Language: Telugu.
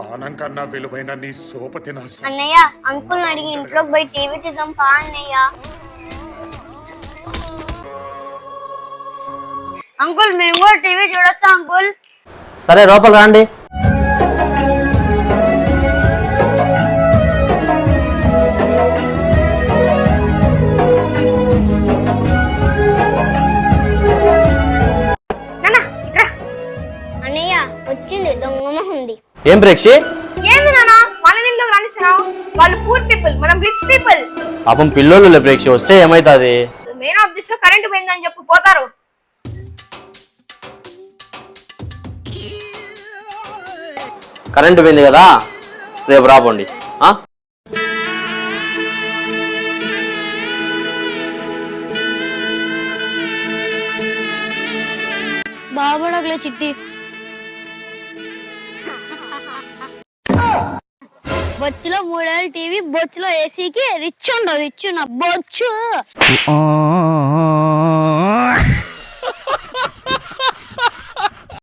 పానం కన్నా విలువైన నీ సోపతి నా అన్నయ్య అంకుల్ అడిగి ఇంట్లోకి పోయి టీవీ చూద్దాం పా అన్నయ్య. అంకుల్ మేము కూడా టీవీ చూడొచ్చా అంకుల్? సరే లోపల రండి. అన్నయ్య వచ్చింది దొంగ ఉంది. ఏం ప్రేక్షి? ఏంది నాన్న వాళ్ళ ఇంట్లోకి రానిస్తున్నావు? వాళ్ళు పూర్ పీపుల్, మనం రిచ్ పీపుల్. పాపం పిల్లోళ్ళు ప్రేక్షి వస్తే ఏమైతుంది? మెయిన్ ఆఫ్ దిస్ కరెంట్ పోయిందని చెప్పు పోతారు. కరెంటు పోయింది కదా, రేపు రాబండి. బాబడగలే చిట్టి బొచ్చులో 3 ఏళ్ళ టీవీ, బొచ్చులో ఏసీకి రిచ్ ఉండవు. రిచ్ ఉన్న బొచ్చు